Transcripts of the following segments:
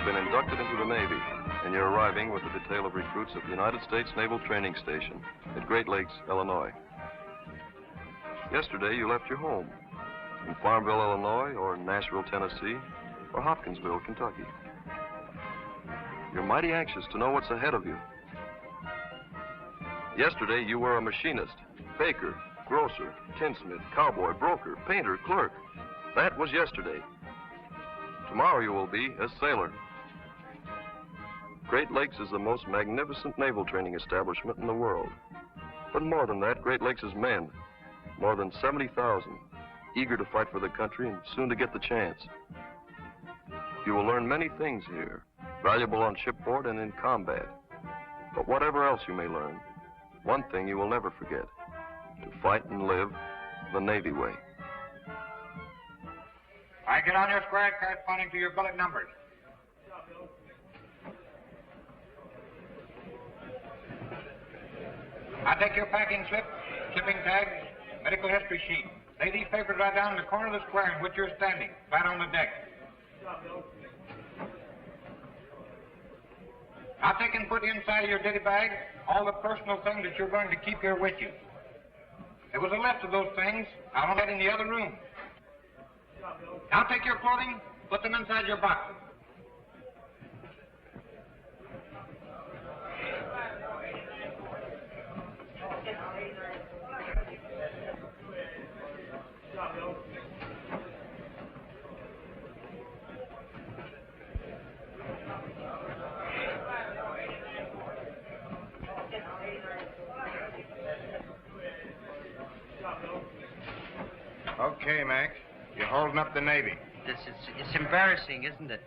been inducted into the Navy, and you're arriving with the detail of recruits at the United States Naval Training Station at Great Lakes, Illinois. Yesterday, you left your home in Farmville, Illinois, or Nashville, Tennessee, or Hopkinsville, Kentucky. You're mighty anxious to know what's ahead of you. Yesterday, you were a machinist, baker, grocer, tinsmith, cowboy, broker, painter, clerk. That was yesterday. Tomorrow you will be a sailor. Great Lakes is the most magnificent naval training establishment in the world. But more than that, Great Lakes is men, more than 70,000, eager to fight for the country and soon to get the chance. You will learn many things here, valuable on shipboard and in combat. But whatever else you may learn, one thing you will never forget: to fight and live the Navy way. All right, get on your square corresponding to your bullet numbers. I'll take your packing slip, shipping tags, medical history sheet. Lay these papers right down in the corner of the square in which you're standing, flat on the deck. I'll take and put inside of your ditty bag all the personal things that you're going to keep here with you. There was a list of those things. I'll have that in the other room. I'll take your clothing, put them inside your box. Okay, Mac. You're holding up the Navy. It's embarrassing, isn't it?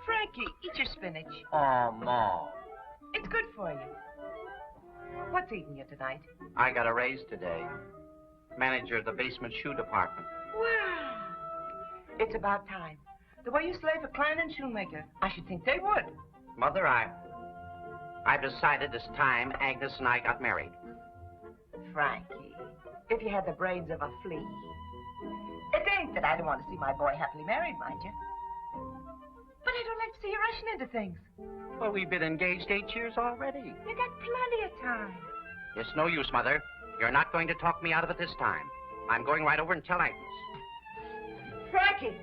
Frankie, eat your spinach. Oh, Ma. It's good for you. What's eating you tonight? I got a raise today. Manager of the basement shoe department. Wow. It's about time. The way you slave a Klein and shoemaker, I should think they would. Mother, I've decided it's time Agnes and I got married. Frankie, if you had the brains of a flea. It ain't that I don't want to see my boy happily married, mind you. But I don't like to see you rushing into things. Well, we've been engaged 8 years already. You got plenty of time. It's no use, Mother. You're not going to talk me out of it this time. I'm going right over and tell Agnes. Frankie,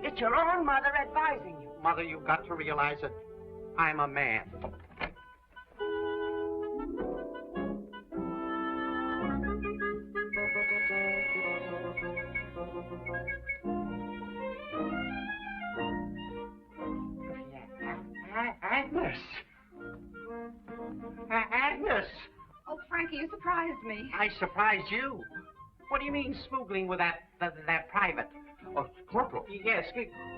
it's your own mother advising you. Mother, you've got to realize that I'm a man. Agnes! Agnes! Oh, Frankie, you surprised me. I surprised you. What do you mean smuggling with that private? Oh, Corporal. Yes,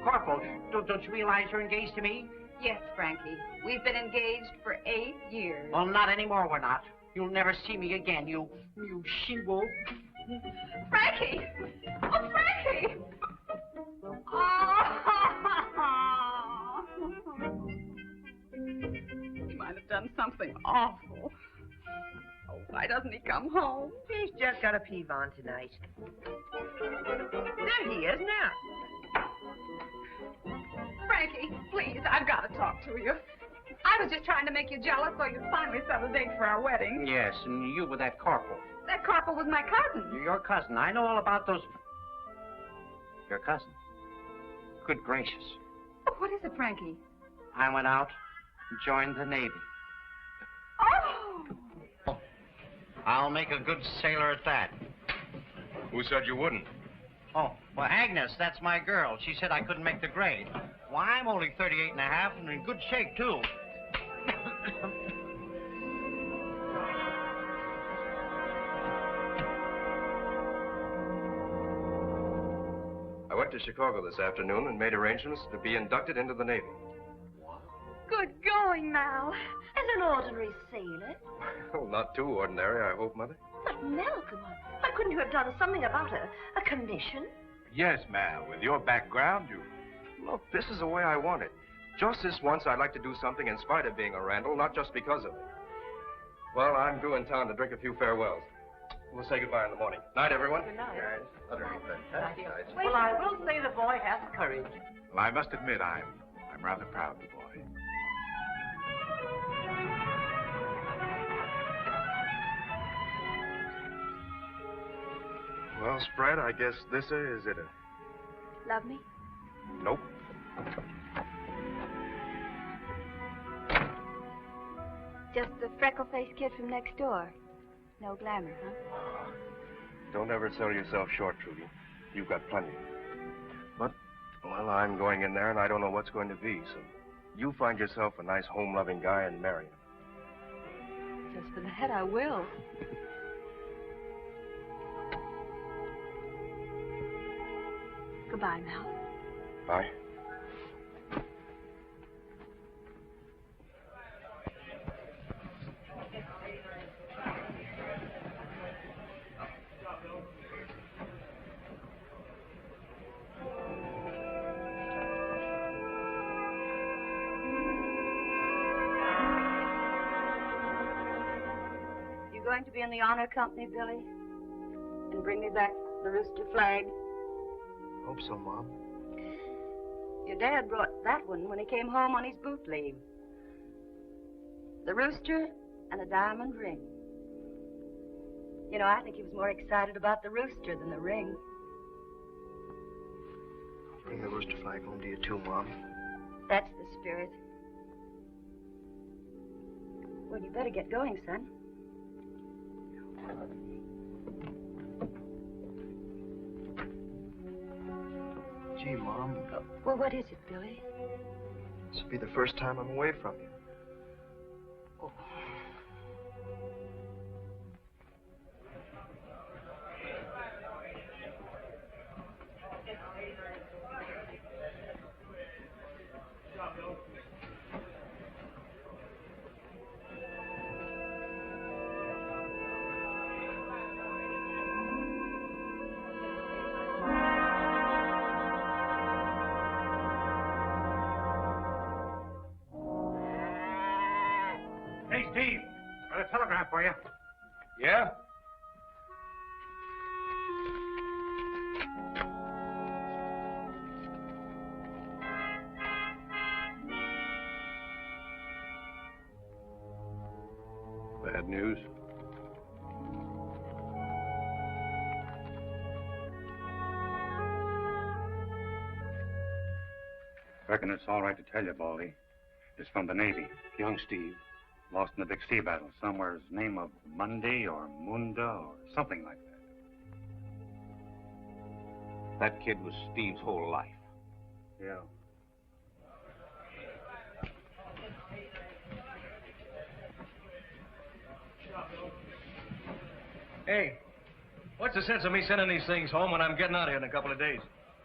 Corporal. Don't you realize you're engaged to me? Yes, Frankie. We've been engaged for 8 years. Well, not anymore, we're not. You'll never see me again, you she-wolf. Frankie! Oh, Frankie! Oh! He might have done something awful. Oh, why doesn't he come home? He's just got a peeve on tonight. There he is now. Frankie, please, I've got to talk to you. I was just trying to make you jealous so you'd finally set a date for our wedding. Yes, and you with that Corporal. That corporal was my cousin. Your cousin. I know all about those... Your cousin? Good gracious. Oh, what is it, Frankie? I went out and joined the Navy. Oh! I'll make a good sailor at that. Who said you wouldn't? Oh, well, Agnes, that's my girl. She said I couldn't make the grade. Why, I'm only 38 and a half and in good shape, too. I went to Chicago this afternoon and made arrangements to be inducted into the Navy. What? Good going, Mal. As an ordinary sailor. Oh, not too ordinary, I hope, Mother. But, Malcolm, why couldn't you have done something about a commission? Yes, ma'am. With your background, you... Look, this is the way I want it. Just this once, I'd like to do something in spite of being a Randall, not just because of it. Well, I'm due in town to drink a few farewells. We'll say goodbye in the morning. Night, everyone. Good night. Utterly fantastic. Well, I will say the boy has courage. Well, I must admit, I'm rather proud of the boy. Well, Spread, I guess this is it. Love me? Nope. Just the freckle-faced kid from next door. No glamour, huh? Don't ever sell yourself short, Trudy. You've got plenty. But, well, I'm going in there, and I don't know what's going to be, so you find yourself a nice home-loving guy and marry him. Just for that, I will. Goodbye, Mal. Bye. You going to be in the honor company, Billy? And bring me back the rooster flag? Hope so, Mom. Your dad brought that one when he came home on his boot leave. The rooster and a diamond ring. You know, I think he was more excited about the rooster than the ring. Bring the rooster flag home to you, too, Mom. That's the spirit. Well, you better get going, son. Gee, Mom, Well, what is it, Billy? this will be the first time I'm away from you. Oh. Hey, Steve. Got a telegram for you. Yeah? Bad news? Reckon it's all right to tell you, Baldy. It's from the Navy. Young Steve. Lost in the big sea battle. Somewhere's name of Monday or Munda or something like that. That kid was Steve's whole life. Yeah. Hey, what's the sense of me sending these things home when I'm getting out of here in a couple of days?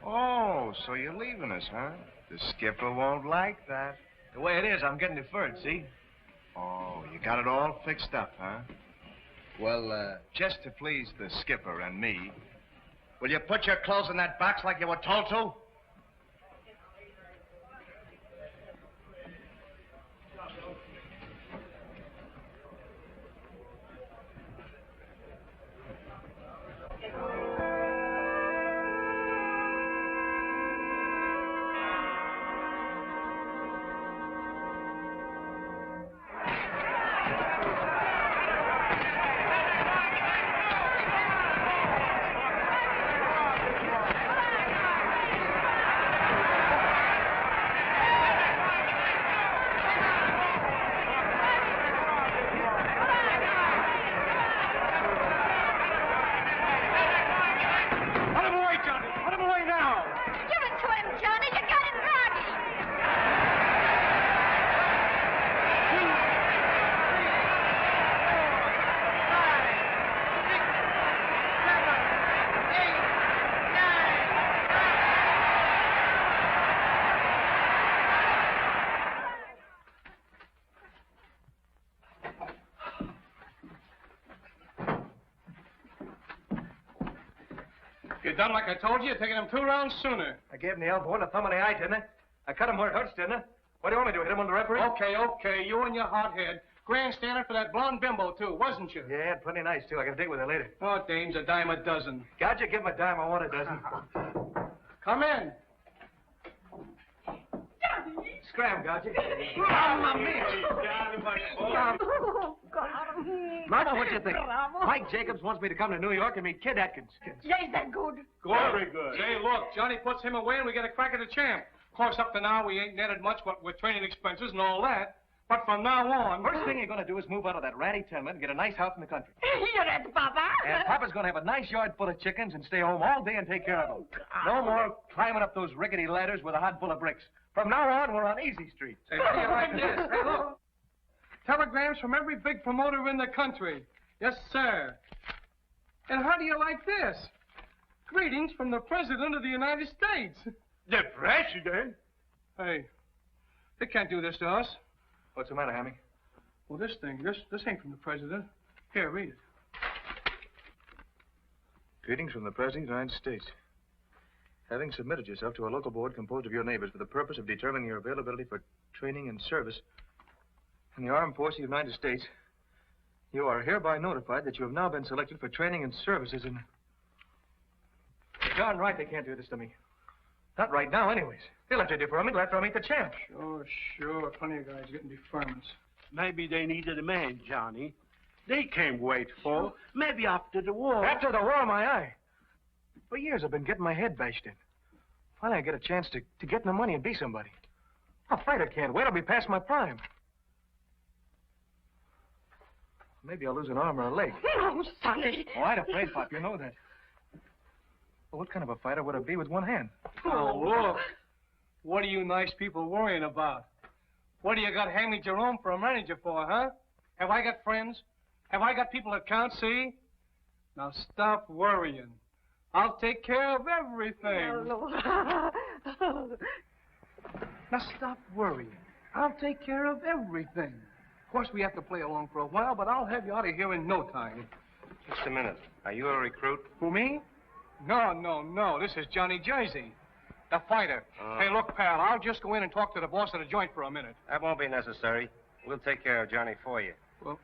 Oh, so you're leaving us, huh? The skipper won't like that. The way it is, I'm getting deferred, see? Oh, you got it all fixed up, huh? Well, just to please the skipper and me, will you put your clothes in that box like you were told to? You done like I told you, taking him 2 rounds sooner. I gave him the elbow and a thumb in the eye, didn't I? I cut him where it hurts, didn't I? What do you want me to do, hit him on the referee? Okay, you and your hot head. Grandstanding for that blonde bimbo, too, wasn't you? Yeah, plenty nice, too. I can date with her later. Oh, dame's a dime a dozen. Gotcha, give him a dime. I want a dozen. Come in. Scram, gotcha. Mama, what do you think? Mike Jacobs wants me to come to New York and meet Kid Atkins. Is that good? Very good. Say, look, Johnny puts him away and we get a crack at the champ. Of course, up to now, we ain't netted much what with training expenses and all that. But from now on... First thing you're going to do is move out of that ratty tenement and get a nice house in the country. You're at Papa. And Papa's going to have a nice yard full of chickens and stay home all day and take care of them. No more climbing up those rickety ladders with a hot full of bricks. From now on, we're on Easy Street. Say, how do you like this? Hey, look. Telegrams from every big promoter in the country. Yes, sir. And how do you like this? Greetings from the President of the United States. The President? Hey, they can't do this to us. What's the matter, Hammy? Well, this ain't from the President. Here, read it. Greetings from the President of the United States. Having submitted yourself to a local board composed of your neighbors for the purpose of determining your availability for training and service in the Armed Forces of the United States, you are hereby notified that you have now been selected for training and services in... Darn right they can't do this to me. Not right now, anyways. They'll have to defer me till after I meet the champ. Sure. Plenty of guys getting deferments. Maybe they needed a man, Johnny. They can't wait for. Maybe after the war. After the war, my eye. For years I've been getting my head bashed in. Finally I get a chance to get in the money and be somebody. A fighter can't wait. I'll be past my prime. Maybe I'll lose an arm or a leg. No, Sonny. Oh, I'd afraid, Pop. You know that. Well, what kind of a fighter would I be with one hand? Oh, look. What are you nice people worrying about? What do you got Hammy Jerome for a manager for, huh? Have I got friends? Have I got people that count, see? Now stop worrying. I'll take care of everything. Now stop worrying. I'll take care of everything. Of course, we have to play along for a while, but I'll have you out of here in no time. Just a minute. Are you a recruit? Who, me? No. This is Johnny Jersey, the fighter. Hey, look, pal, I'll just go in and talk to the boss of the joint for a minute. That won't be necessary. We'll take care of Johnny for you. Well,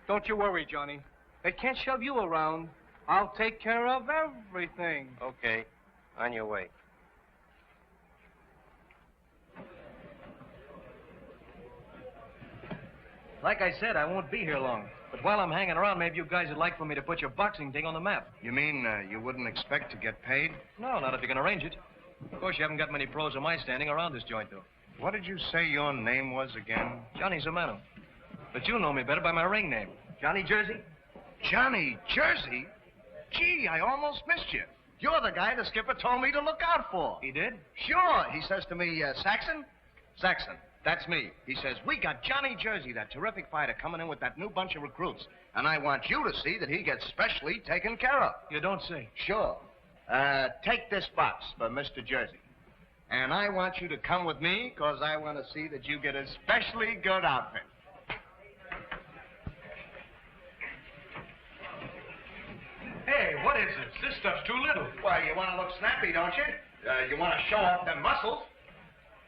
don't you worry, Johnny. They can't shove you around. I'll take care of everything. Okay. On your way. Like I said, I won't be here long. But while I'm hanging around, maybe you guys would like for me to put your boxing thing on the map. You mean you wouldn't expect to get paid? No, not if you can arrange it. Of course, you haven't got many pros of my standing around this joint, though. What did you say your name was again? Johnny Zamano. But you'll know me better by my ring name. Johnny Jersey? Johnny Jersey? Gee, I almost missed you. You're the guy the skipper told me to look out for. He did? Sure. He says to me, Saxon? Saxon, that's me. He says, we got Johnny Jersey, that terrific fighter, coming in with that new bunch of recruits. And I want you to see that he gets specially taken care of. You don't say. Sure. Take this box for Mr. Jersey. And I want you to come with me, because I want to see that you get a specially good outfit. Hey, what is this? This stuff's too little. Well, you want to look snappy, don't you? You want to show off them muscles?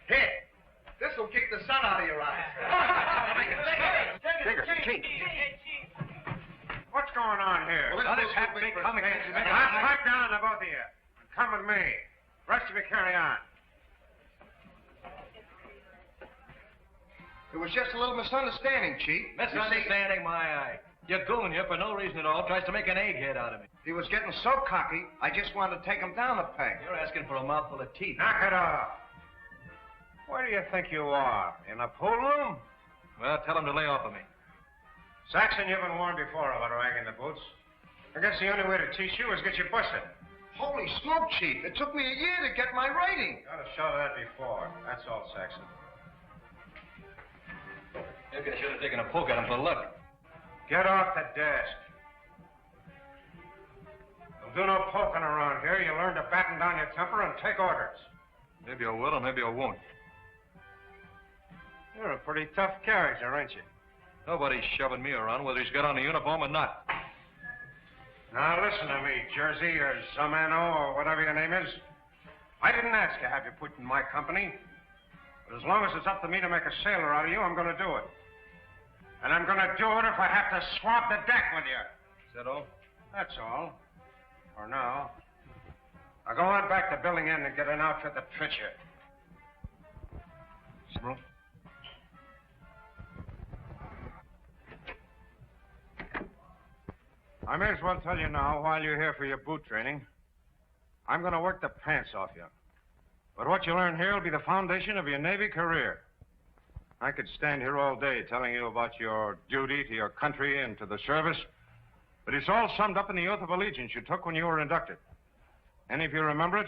Here. This will keep the sun out of your eyes. Bigger, Chief. What's going on here? Well, this half big comic. Pipe down, the both of you. Come with me. Rest of you carry on. It was just a little misunderstanding, Chief. Misunderstanding, my eye. Your goon here, for no reason at all, tries to make an egghead out of me. He was getting so cocky, I just wanted to take him down a peg. You're asking for a mouthful of teeth. Knock it off. Where do you think you are? In a pool room? Well, tell him to lay off of me. Saxon, you've been warned before about ragging the boots. I guess the only way to teach you is get you busted. Holy smoke, Chief. It took me a year to get my rating. Got a shot of that before. That's all, Saxon. Maybe I should have taken a poke at him for luck. Get off the desk. Don't do no poking around here. You learn to batten down your temper and take orders. Maybe I will, or maybe I won't. You're a pretty tough character, ain't you? Nobody's shoving me around, whether he's got on a uniform or not. Now listen to me, Jersey, or Zamano, or whatever your name is. I didn't ask to have you put in my company. But as long as it's up to me to make a sailor out of you, I'm going to do it. And I'm going to do it if I have to swab the deck with you. Is that all? That's all. For now. Now go on back to Building Inn and get an outfit that fits you. Small? I may as well tell you now, while you're here for your boot training, I'm going to work the pants off you. But what you learn here will be the foundation of your Navy career. I could stand here all day telling you about your duty to your country and to the service, but it's all summed up in the oath of allegiance you took when you were inducted. Any of you remember it?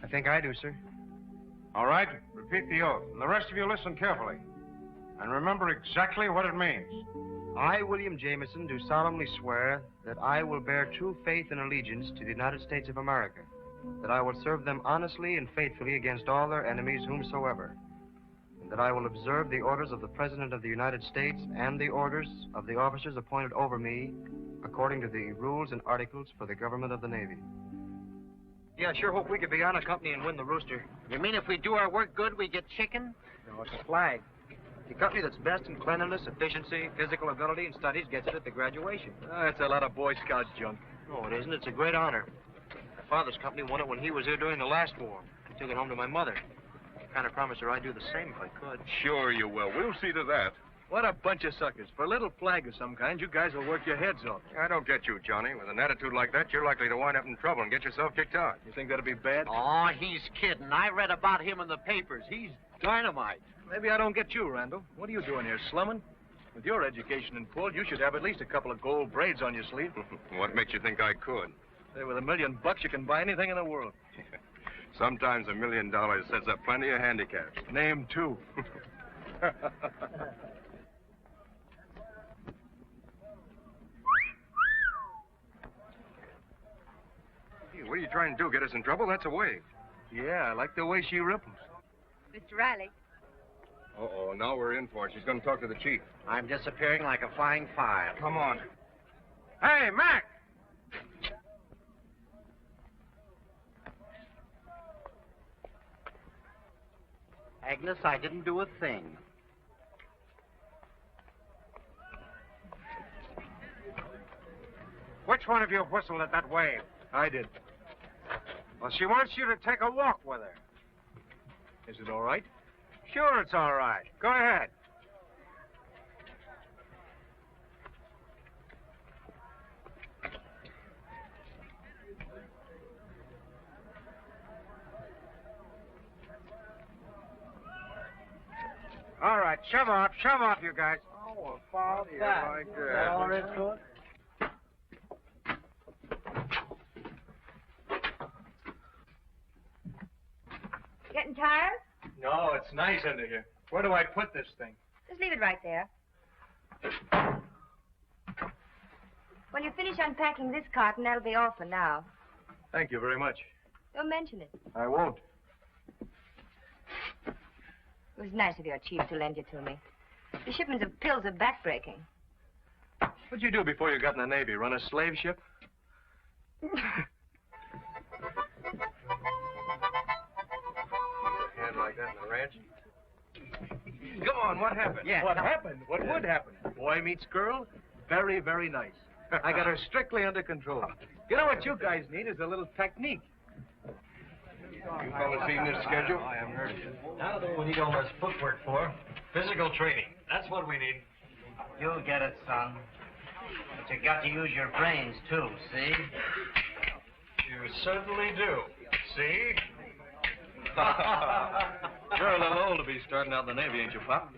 I think I do, sir. All right, repeat the oath, and the rest of you listen carefully. And remember exactly what it means. I, William Jameson, do solemnly swear that I will bear true faith and allegiance to the United States of America, that I will serve them honestly and faithfully against all their enemies whomsoever, and that I will observe the orders of the President of the United States and the orders of the officers appointed over me according to the rules and articles for the government of the Navy. Yeah, I sure hope we could be honor company and win the Rooster. You mean if we do our work good, we get chicken? No, it's a flag. The company that's best in cleanliness, efficiency, physical ability, and studies gets it at the graduation. That's a lot of Boy Scout junk. No, it isn't. It's a great honor. My father's company won it when he was here during the last war. I took it home to my mother. I kind of promised her I'd do the same if I could. Sure you will. We'll see to that. What a bunch of suckers. For a little flag of some kind, you guys will work your heads off. I don't get you, Johnny. With an attitude like that, you're likely to wind up in trouble and get yourself kicked out. You think that'd be bad? Oh, he's kidding. I read about him in the papers. He's dynamite. Maybe I don't get you, Randall. What are you doing here, slumming? With your education in full, you should have at least a couple of gold braids on your sleeve. What makes you think I could? Say, with $1 million, you can buy anything in the world. Sometimes $1 million sets up plenty of handicaps. Name two. Hey, what are you trying to do? Get us in trouble? That's a wave. Yeah, I like the way she ripples. Mr. Riley. Uh-oh, now we're in for it. She's going to talk to the chief. I'm disappearing like a flying file. Come on. Hey, Mac! Agnes, I didn't do a thing. Which one of you whistled at that wave? I did. Well, she wants you to take a walk with her. Is it all right? Sure, it's all right. Go ahead. All right, shove off, you guys. Oh, about that. like that. Is that all there is to it? Getting tired? No, it's nice under here. Where do I put this thing? Just leave it right there. When you finish unpacking this carton, that'll be all for now. Thank you very much. Don't mention it. I won't. It was nice of your chief to lend you to me. The shipments of pills are backbreaking. What'd you do before you got in the Navy? Run a slave ship? Hand like that in the ranch? Come on, what happened? Yeah. What happened? What would happen? Boy meets girl. Very, very nice. I got her strictly under control. You know what you guys need is a little technique. You fellas seen this schedule? I haven't heard of it. Now that we need all this footwork for, physical training. That's what we need. You'll get it, son. But you got to use your brains, too, see? You certainly do. See? You're a little old to be starting out in the Navy, ain't you, Pop?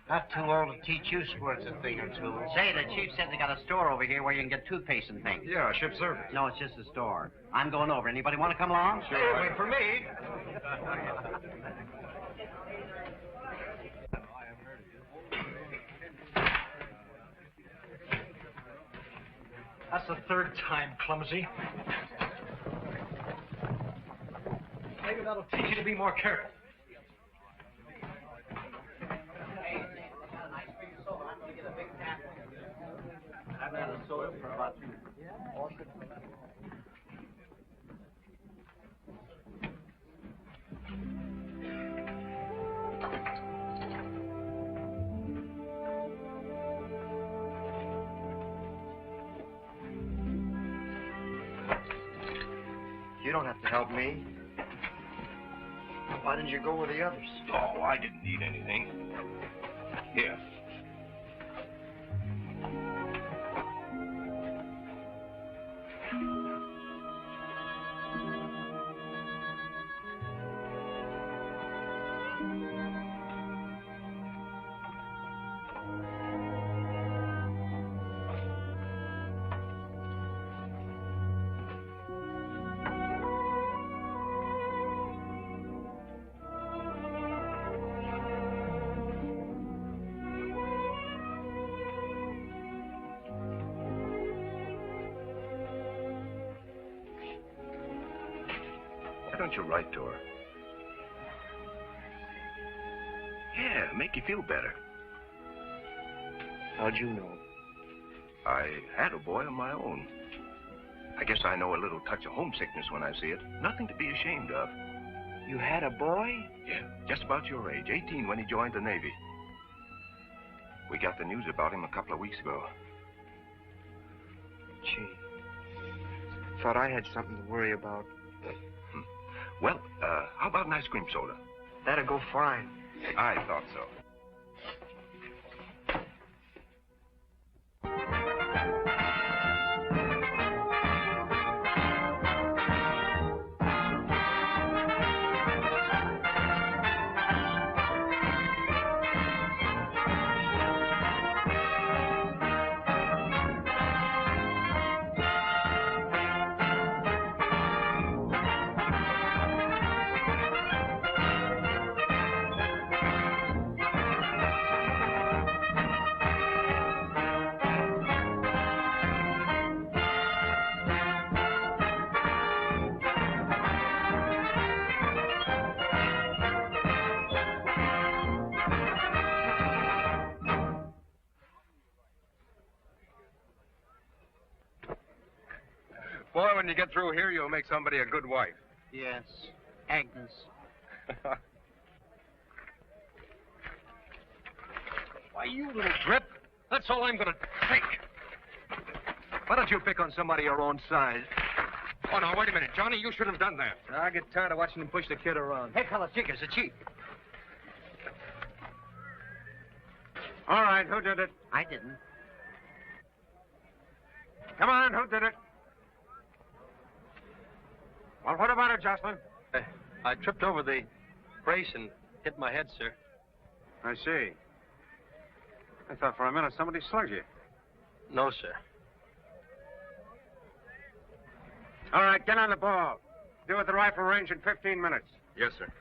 Not too old to teach you squirts a thing or two. Say, the chief said they got a store over here where you can get toothpaste and things. Yeah, ship service. No, it's just a store. I'm going over. Anybody want to come along? Sure. Wait for me. That's the third time, clumsy. Maybe that'll teach you to be more careful. You don't have to help me. Why didn't you go with the others? Oh, I didn't need anything. Here. Why don't you write to her? Yeah, make you feel better. How'd you know? I had a boy of my own. I guess I know a little touch of homesickness when I see it. Nothing to be ashamed of. You had a boy? Yeah, just about your age, 18 when he joined the Navy. We got the news about him a couple of weeks ago. Gee, thought I had something to worry about. Well, how about an ice cream soda? That'd go fine. I thought so. Boy, when you get through here, you'll make somebody a good wife. Yes, Agnes. Why, you little drip. That's all I'm going to take. Why don't you pick on somebody your own size? Oh, now, wait a minute. Johnny, you shouldn't have done that. I get tired of watching him push the kid around. Hey, fellas, Jiggers, the chief. All right, who did it? I didn't. Come on, who did it? Well, what about it, Jocelyn? I tripped over the brace and hit my head, sir. I see. I thought for a minute somebody slugged you. No, sir. All right, get on the ball. Due at the rifle range in 15 minutes. Yes, sir.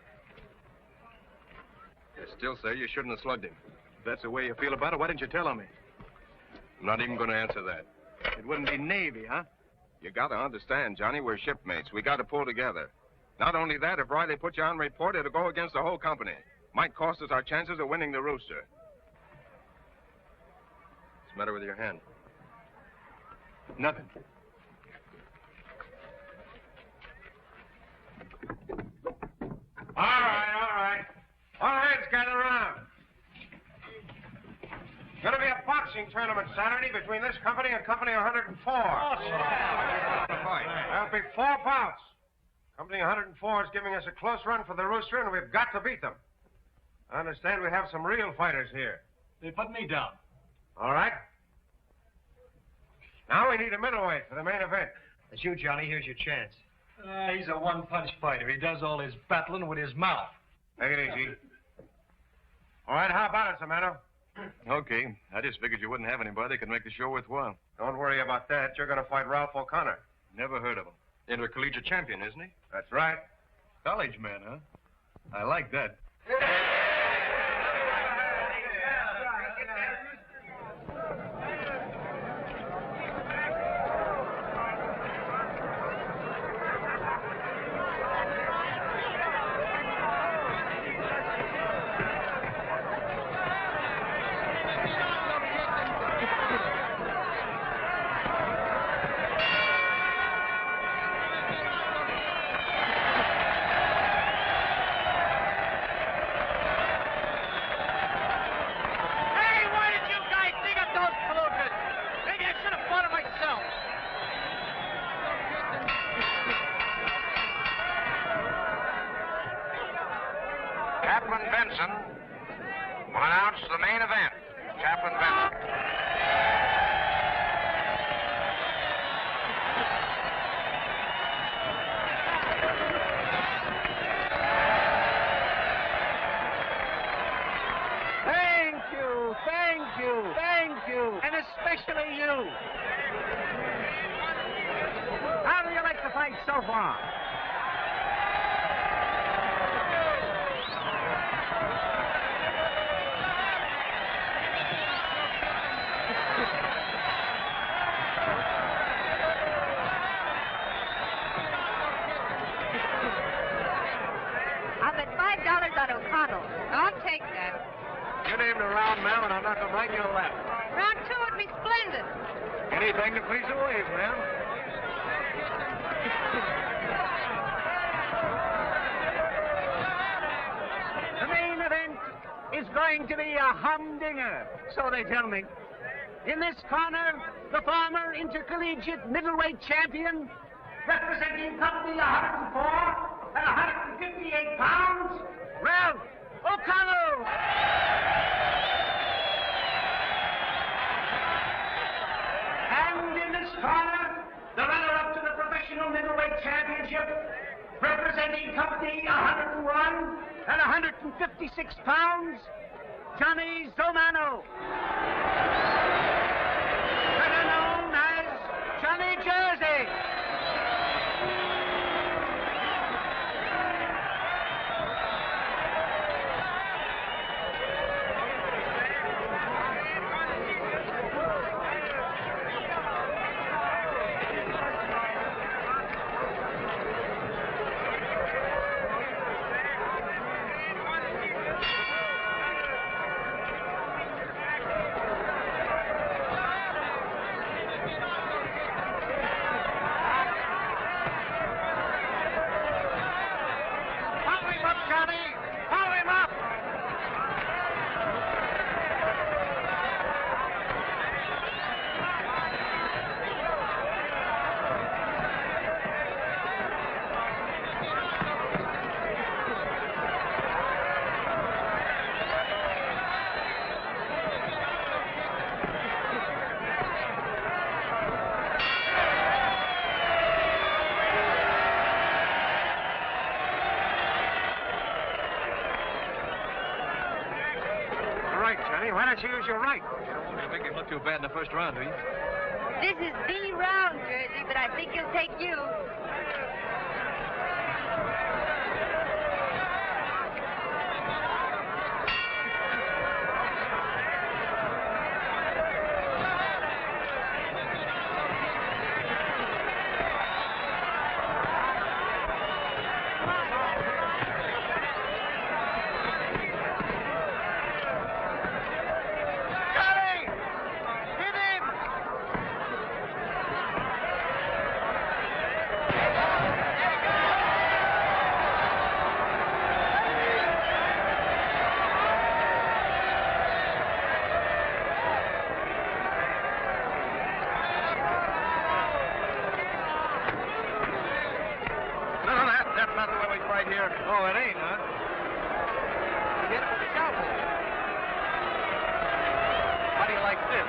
You still say you shouldn't have slugged him. If that's the way you feel about it, why didn't you tell on me? I'm not even going to answer that. It wouldn't be Navy, huh? You got to understand, Johnny, we're shipmates. We got to pull together. Not only that, if Riley put you on report, it'll go against the whole company. Might cost us our chances of winning the rooster. What's the matter with your hand? Nothing. All right. All hands gather around. Going to be a boxing tournament Saturday between this company and Company 104. There'll be 4 bouts. Company 104 is giving us a close run for the rooster, and we've got to beat them. I understand we have some real fighters here. They put me down. All right. Now we need a middleweight for the main event. That's you, Johnny. Here's your chance. He's a one-punch fighter. He does all his battling with his mouth. Take it easy. All right, how about it, Samano? Okay. I just figured you wouldn't have anybody that could make the show worthwhile. Don't worry about that. You're going to fight Ralph O'Connor. Never heard of him. Intercollegiate champion, isn't he? That's right. College man, huh? I like that. Jackson will announce the main event. Chaplain Benson. Thank you, and especially you. How do you like the fight so far? I'll bet $5 on O'Connell. I'll take that. You named a round, ma'am, and I'll knock him right in your lap. Round two would be splendid. Anything to please the waves, ma'am. The main event is going to be a humdinger, so they tell me. In this corner, the former intercollegiate middleweight champion, representing company 104 and 158 pounds, Ralph O'Connell. And in this corner, the runner-up to the professional middleweight championship, representing company 101 and 156 pounds, Johnny Zomano. Better known as Johnny Jersey. Why don't you use your right? You make him look too bad in the first round, do you? This is the round, Jersey, but I think he'll take you. Oh, it ain't, huh? You hit it with the cowboy. How do you like this?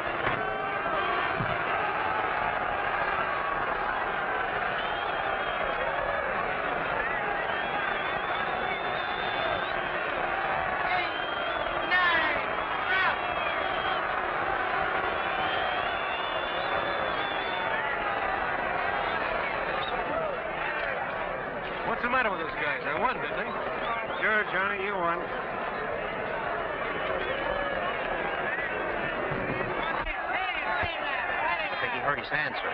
What's the matter with those guys? They won, didn't they? Sure, Johnny, you won. I think he hurt his hand, sir.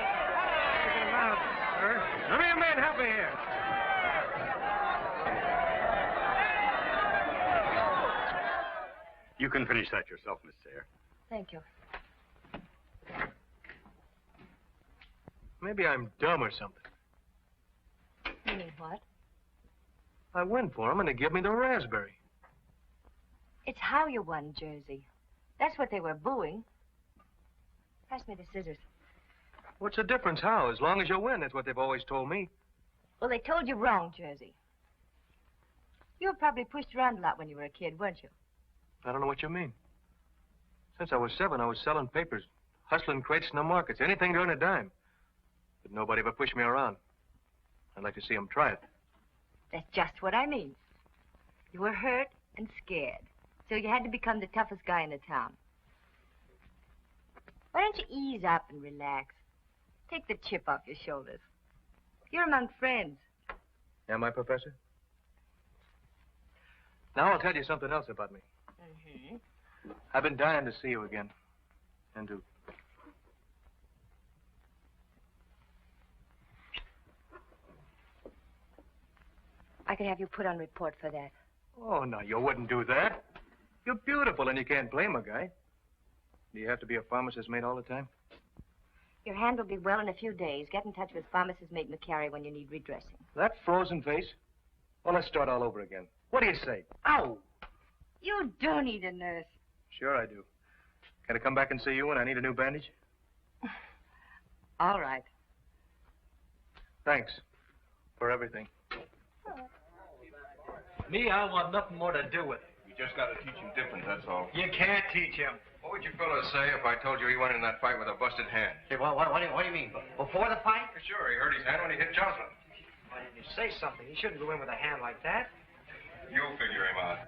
Take him out, sir. Let me a man help me here. You can finish that yourself, Miss Sayre. Thank you. Maybe I'm dumb or something. You mean what? I went for him and they give me the raspberry. It's how you won, Jersey. That's what they were booing. Pass me the scissors. What's the difference how? As long as you win, that's what they've always told me. Well, they told you wrong, Jersey. You were probably pushed around a lot when you were a kid, weren't you? I don't know what you mean. Since I was 7, I was selling papers, hustling crates in the markets, anything to earn a dime. But nobody ever pushed me around. I'd like to see them try it. That's just what I mean. You were hurt and scared, so you had to become the toughest guy in the town. Why don't you ease up and relax? Take the chip off your shoulders. You're among friends. Am I, Professor? Now I'll tell you something else about me. Mm-hmm. I've been dying to see you again. And to... I could have you put on report for that. Oh, no, you wouldn't do that. You're beautiful, and you can't blame a guy. Do you have to be a pharmacist's mate all the time? Your hand will be well in a few days. Get in touch with pharmacist mate McCary when you need redressing. That frozen face? Well, let's start all over again. What do you say? Ow! You do need a nurse. Sure I do. Can I come back and see you when I need a new bandage? All right. Thanks for everything. Me, I want nothing more to do with it. You just got to teach him different, that's all. You can't teach him. What would you fellas say if I told you he went in that fight with a busted hand? Hey, what do you mean? Before the fight? Sure, he hurt his hand when he hit Jocelyn. Why didn't you say something? He shouldn't go in with a hand like that. You figure him out.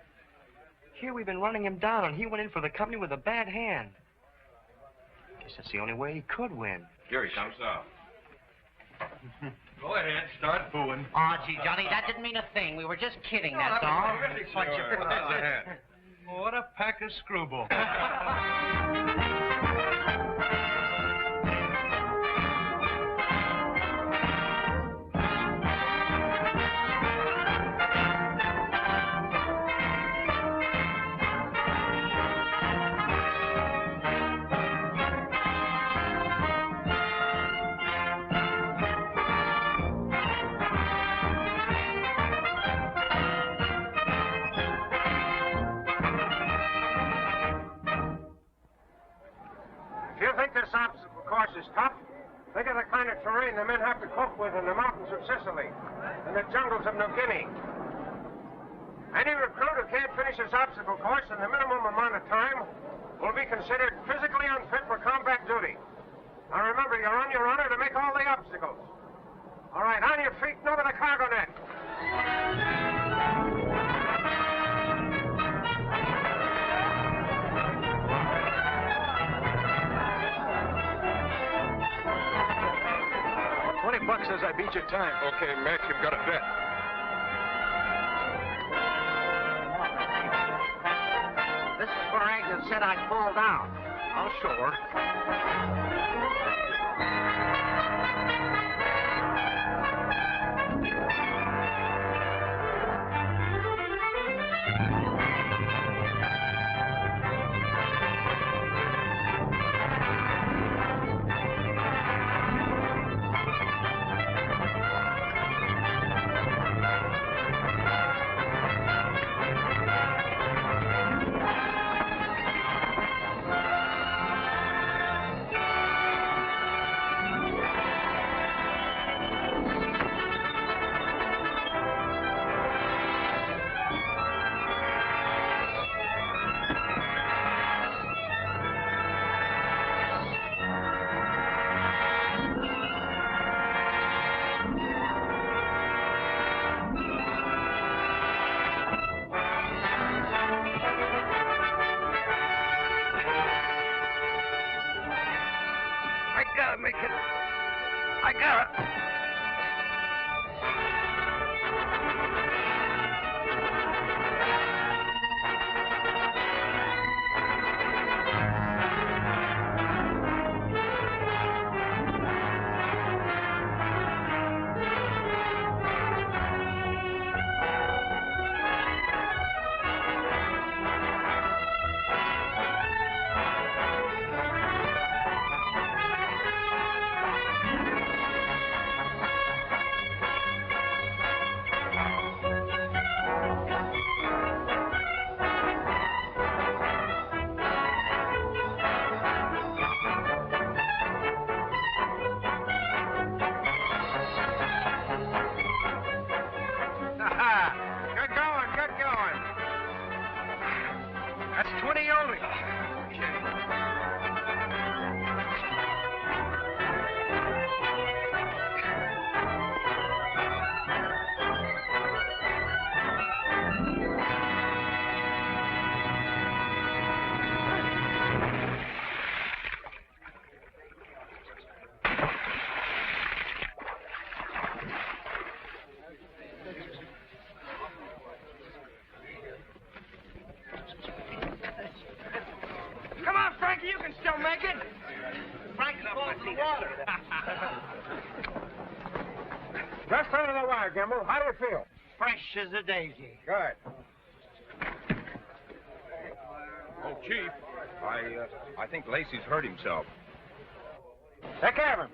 Here we've been running him down, and he went in for the company with a bad hand. Guess that's the only way he could win. Here he comes now. Go ahead, start booing. Oh, gee, Johnny, that didn't mean a thing. We were just kidding, that's all. What a pack of screwballs. If you think this obstacle course is tough, think of the kind of terrain the men have to cope with in the mountains of Sicily and the jungles of New Guinea. Any recruit who can't finish his obstacle course in the minimum amount of time will be considered physically unfit for combat duty. Now remember, you're on your honor to make all the obstacles. All right, on your feet and over the cargo net. $20 says I beat your time. Okay, Mac, you've got a bet. This is where Agnes said I'd fall down. I'll show her. make it? Frank's falling in the water. Just under the wire, Gimble. How do you feel? Fresh as a daisy. Good. Oh, Chief, I think Lacey's hurt himself. Take care of him.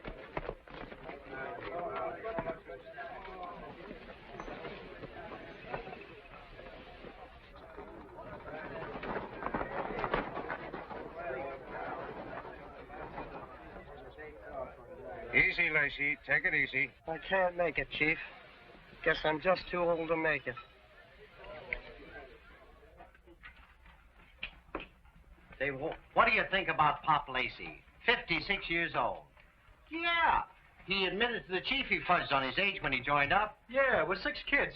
Easy, Lacey. Take it easy. I can't make it, Chief. Guess I'm just too old to make it. Say, what do you think about Pop Lacey? 56 years old. Yeah. He admitted to the chief he fudged on his age when he joined up. Yeah, with 6 kids.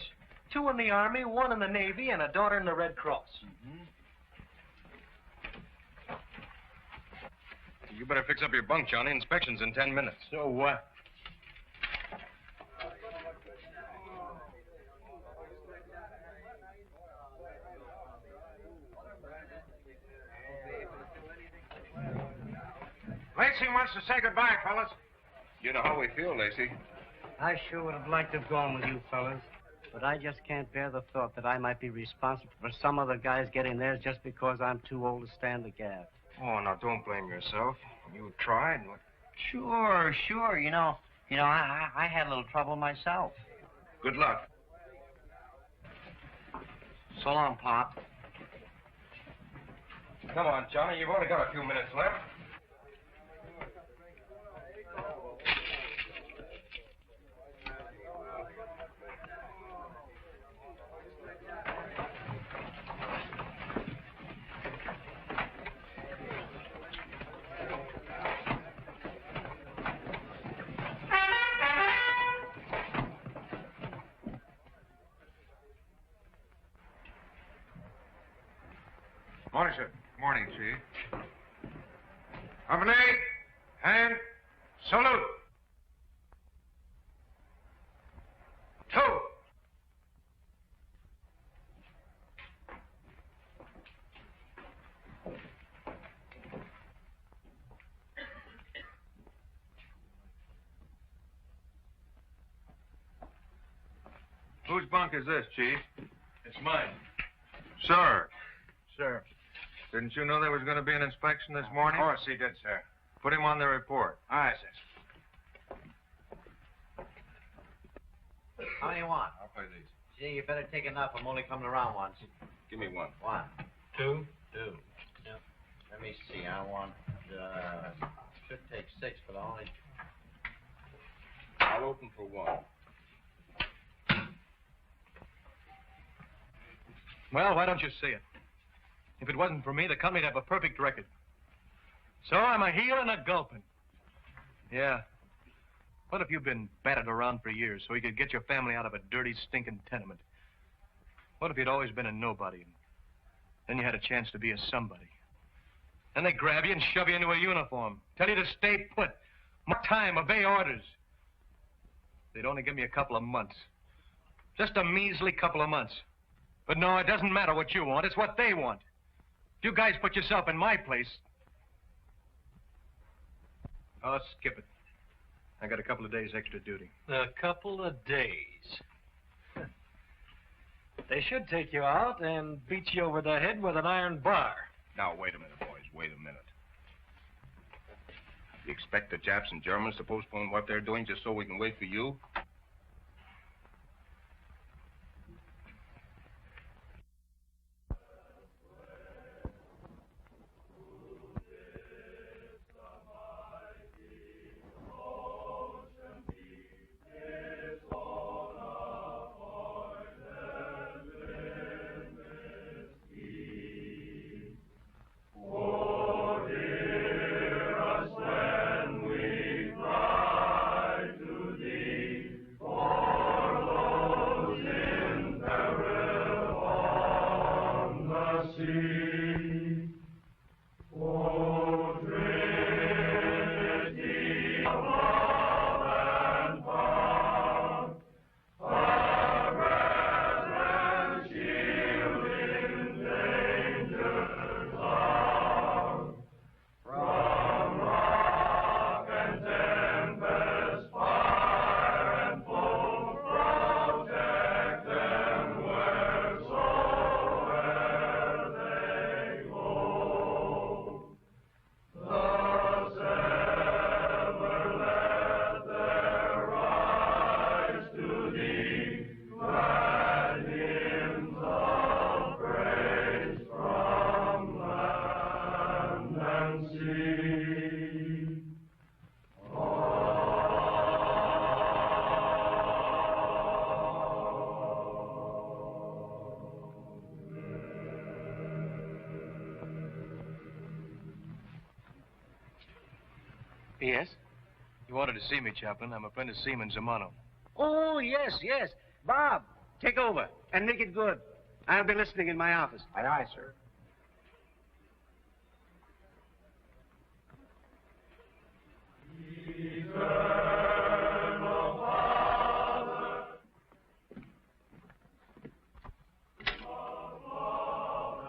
2 in the Army, 1 in the Navy, and a daughter in the Red Cross. You better fix up your bunk, Johnny. Inspection's in 10 minutes. So what? Lacey wants to say goodbye, fellas. You know how we feel, Lacey. I sure would have liked to have gone with you fellas, but I just can't bear the thought that I might be responsible for some other guys getting theirs just because I'm too old to stand the gaff. Oh, now, don't blame yourself. You tried. Sure. You know, I had a little trouble myself. Good luck. So long, Pop. Come on, Johnny. You've only got a few minutes left. Morning, sir. Morning, Chief. Company, and salute. 2. Whose bunk is this, Chief? It's mine. Sir. Sir. Didn't you know there was going to be an inspection this morning? Of course he did, sir. Put him on the report. Aye, sir. How many you want? I'll pay these. Gee, you better take enough. I'm only coming around once. Give me 1. 1. 2. 2. Yep. Let me see. I want, should take 6, but I'll open for 1. Well, why don't you see it? If it wasn't for me, the company'd have a perfect record. So I'm a heel and a gulping. Yeah. What if you've been batted around for years so you could get your family out of a dirty, stinking tenement? What if you'd always been a nobody and then you had a chance to be a somebody? Then they grab you and shove you into a uniform, tell you to stay put, mark time, obey orders. They'd only give me a couple of months. Just a measly couple of months. But no, it doesn't matter what you want. It's what they want. If you guys put yourself in my place... Oh, skip it. I got a couple of days extra duty. A couple of days. They should take you out and beat you over the head with an iron bar. Now, wait a minute, boys. Wait a minute. You expect the Japs and Germans to postpone what they're doing just so we can wait for you? Hear us when we cry to thee. Yes? You wanted to see me, Chaplain. I'm a friend of Seaman Zamano. Oh, yes, yes. Bob, take over and make it good. I'll be listening in my office. Aye, aye, sir.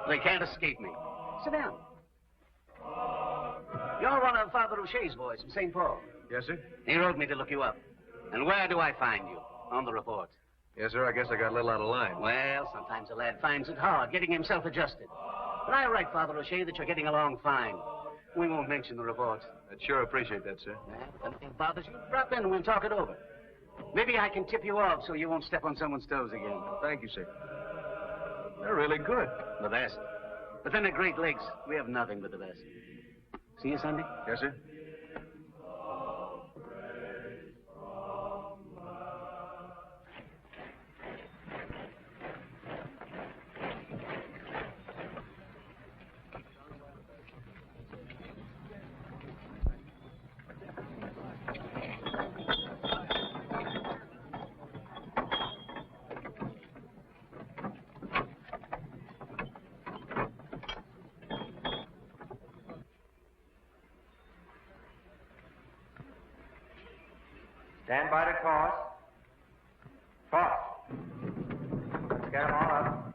They can't escape me. Sit down. You're one of Father O'Shea's boys from St. Paul. Yes, sir? He wrote me to look you up. And where do I find you? On the report. Yes, sir. I guess I got a little out of line. Well, sometimes a lad finds it hard getting himself adjusted. But I write Father O'Shea that you're getting along fine. We won't mention the report. I'd sure appreciate that, sir. Well, if anything bothers you, drop in and we'll talk it over. Maybe I can tip you off so you won't step on someone's toes again. Thank you, sir. They're really good. The best. But then at Great Lakes, we have nothing but the best. See you Sunday? Yes, sir. Stand by to toss. Toss. Let's get them all up.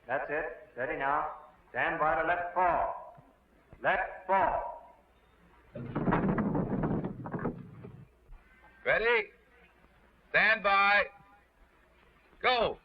That's it. Steady now. Stand by to let fall. Let fall. Ready? Stand by. Go.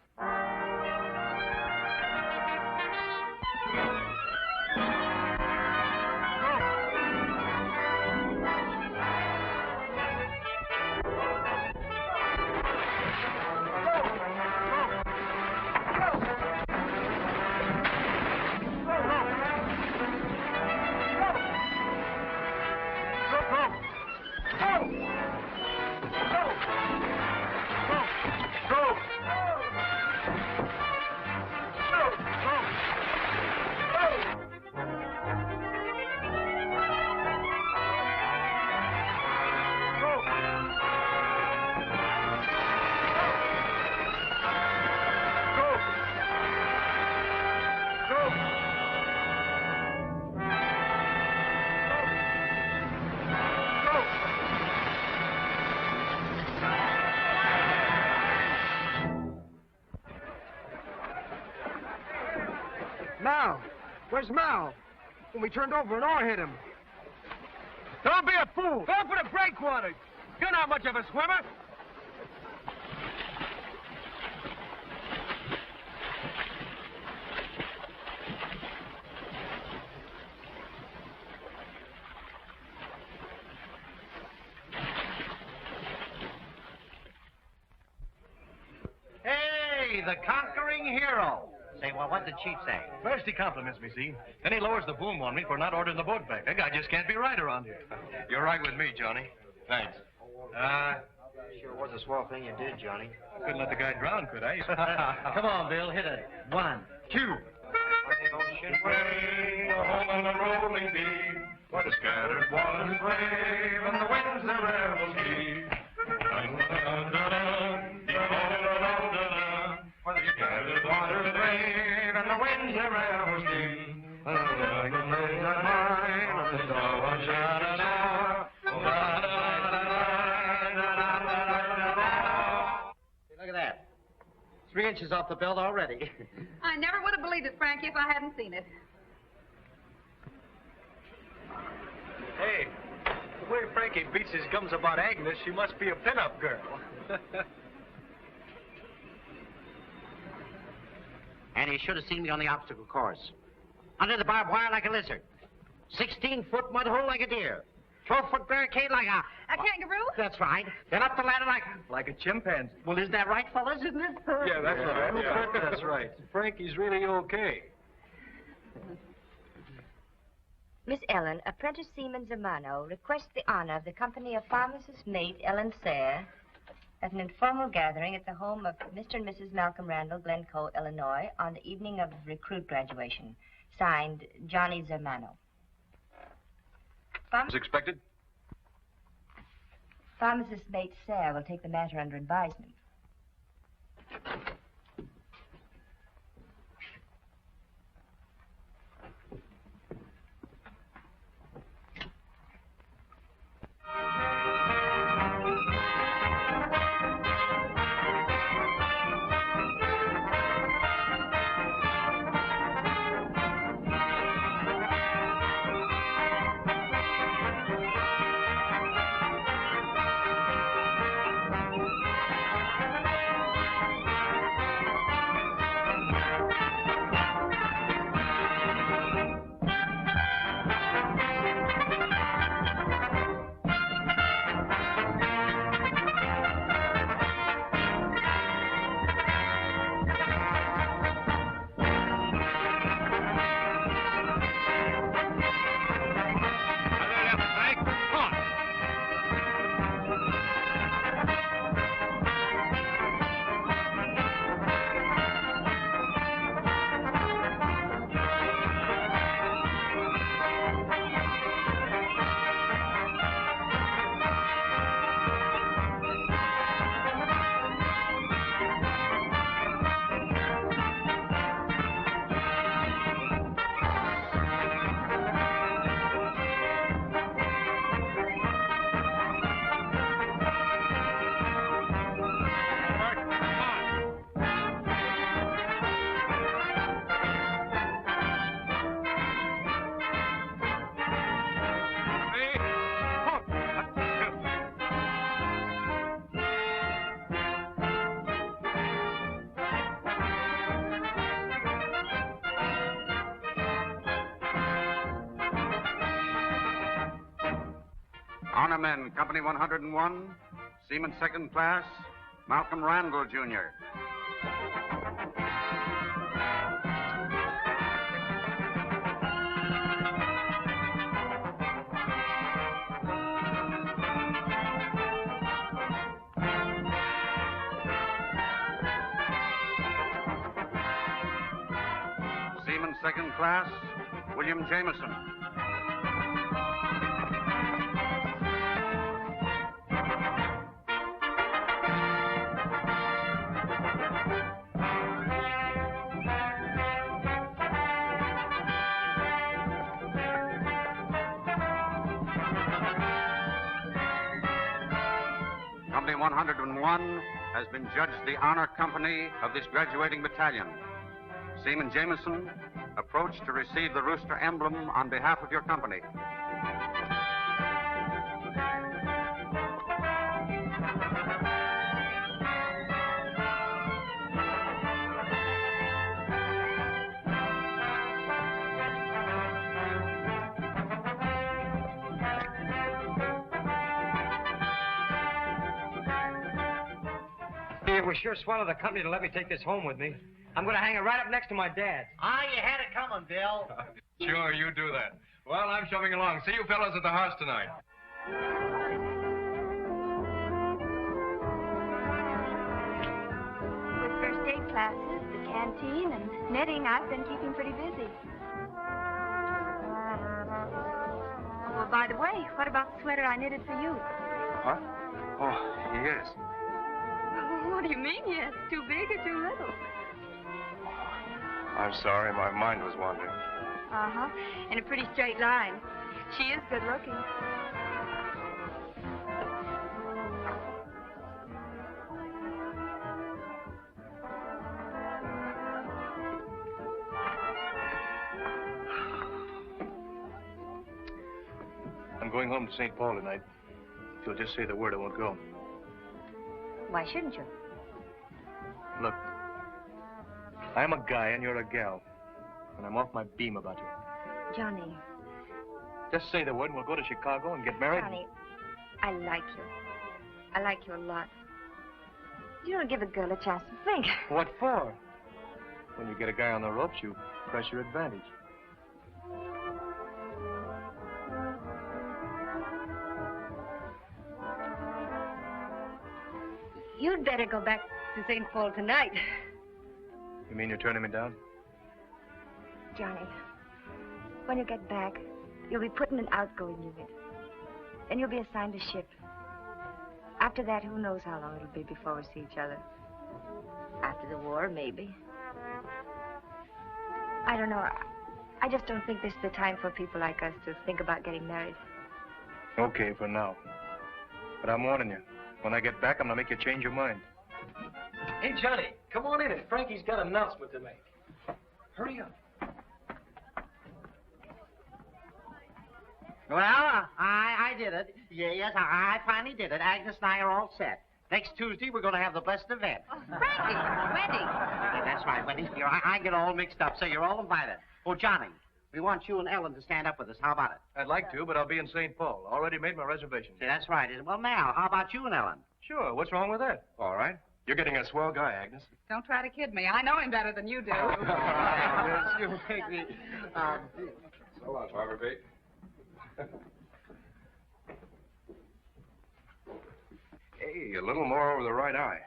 Now, where's Mal? When we turned over and all hit him. Don't be a fool. Go for the breakwater. You're not much of a swimmer. Hey, the conquering hero. Say, well, what'd the chief say? First he compliments me, see? Then he lowers the boom on me for not ordering the boat back. That guy just can't be right around here. You're right with me, Johnny. Thanks. Sure was a swell thing you did, Johnny. Couldn't let the guy drown, could I? Come on, Bill, hit it. 1, 2. Way, the home on the rolling deep, where the scattered waters brave and the winds their revels keep. Where the scattered waters brave and the winds their revels keep. Like the lady of mine, on the star, Look at that. 3 inches off the belt already. I never would have believed it, Frankie, if I hadn't seen it. Hey, the way Frankie beats his gums about Agnes, she must be a pin-up girl. And he should have seen me on the obstacle course. Under the barbed wire like a lizard. 16-foot mud hole like a deer. 12-foot barricade like a kangaroo? That's right. Then up the ladder like a chimpanzee. Well, isn't that right, fellas? Isn't it? Yeah, that's right. Yeah. That's right. Frankie's really okay. Miss Ellen, Apprentice Seaman Zamano requests the honor of the company of pharmacist mate Ellen Sayre at an informal gathering at the home of Mr. and Mrs. Malcolm Randall, Glencoe, Illinois, on the evening of recruit graduation. Signed, Johnny Zamano. As expected, Pharmacist mate Sarah will take the matter under advisement. Honor men, Company 101, Seaman Second Class, Malcolm Randall, Jr. Seaman Second Class, William Jameson. Company 101 has been judged the honor company of this graduating battalion. Seaman Jameson, approach to receive the rooster emblem on behalf of your company. It was sure swell of the company to let me take this home with me. I'm going to hang it right up next to my dad's. Ah, you had it coming, Bill. Sure, you do that. Well, I'm shoving along. See you fellows at the house tonight. With first aid classes, the canteen, and knitting, I've been keeping pretty busy. Well, by the way, what about the sweater I knitted for you? Huh? Oh, yes. What do you mean, yes? Too big or too little? I'm sorry, my mind was wandering. Uh-huh. In a pretty straight line. She is good looking. I'm going home to St. Paul tonight. If you'll just say the word, I won't go. Why shouldn't you? Look, I'm a guy and you're a gal. And I'm off my beam about you. Johnny. Just say the word and we'll go to Chicago and get married. Johnny, I like you. I like you a lot. You don't give a girl a chance to think. What for? When you get a guy on the ropes, you press your advantage. You'd better go back to St. Paul tonight. You mean you're turning me down? Johnny, when you get back, you'll be put in an outgoing unit. Then you'll be assigned a ship. After that, who knows how long it'll be before we see each other. After the war, maybe. I don't know. I just don't think this is the time for people like us to think about getting married. Okay, for now. But I'm warning you. When I get back, I'm gonna make you change your mind. Hey, Johnny, come on in, and Frankie's got an announcement to make. Hurry up. Well, I did it. Yes, I finally did it. Agnes and I are all set. Next Tuesday, we're going to have the blessed event. Frankie, wedding. Yeah, that's right, Wendy. I get all mixed up, so you're all invited. Oh, Johnny, we want you and Ellen to stand up with us. How about it? I'd like to, but I'll be in St. Paul. Already made my reservation. See, that's right. Well, now, how about you and Ellen? Sure. What's wrong with that? All right. You're getting a swell guy, Agnes. Don't try to kid me. I know him better than you do. Yes, you make me... So long, Barbara Pete. Hey, a little more over the right eye.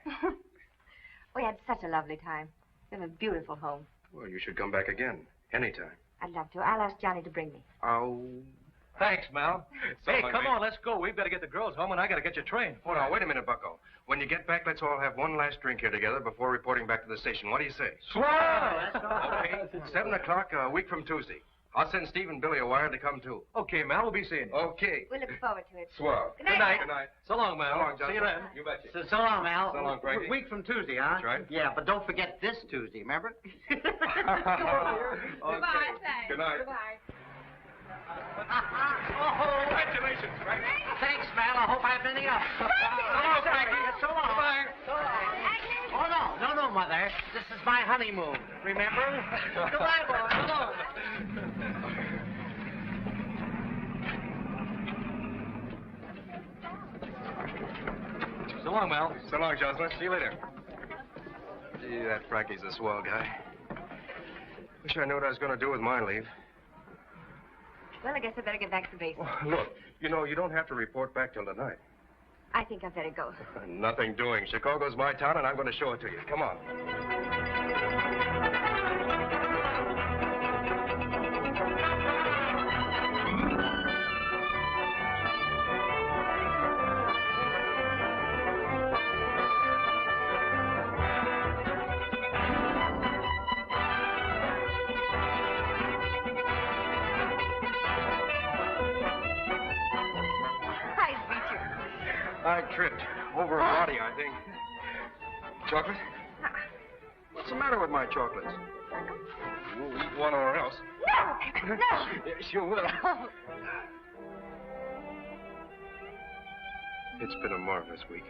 We had such a lovely time. We have a beautiful home. Well, you should come back again. Anytime. I'd love to. I'll ask Johnny to bring me. Oh. Thanks, Mal. So Hey, long, come mate. on, let's go. We've got to get the girls home, and I got to get your train. Hold on, wait a minute, Bucko. When you get back, let's all have one last drink here together before reporting back to the station. What do you say? Swell! Okay, 7 o'clock a week from Tuesday. I'll send Steve and Billy a wire to come, too. Okay, Mal, we'll be seeing you. Okay. We look forward to it. Swell. Good night. Good night. So long, Mal. So long, Johnny. See you then. You betcha. So long, Al. So long, Frankie. Week from Tuesday, huh? That's right. Yeah, but don't forget this Tuesday, remember? Okay. Goodbye, thanks. Good night. Goodbye. Congratulations, Frankie. Thanks, Mal. I hope I've been enough. So long, Frankie. So long. Bye. So long. Oh, no, Mother. This is my honeymoon. Remember? Goodbye, boy. So long. So long, Mal. So long, Jocelyn. See you later. Gee, that Frankie's a swell guy. Wish I knew what I was going to do with my leave. Well, I guess I better get back to the base. Look, you know, you don't have to report back till tonight. I think I better go. Nothing doing. Chicago's my town, and I'm going to show it to you. Come on. Hi, Beecher. I tripped over a body, I think. Chocolate? What's the matter with my chocolates? You'll eat one or else. No! No! Yes, you will. It's been a marvelous week.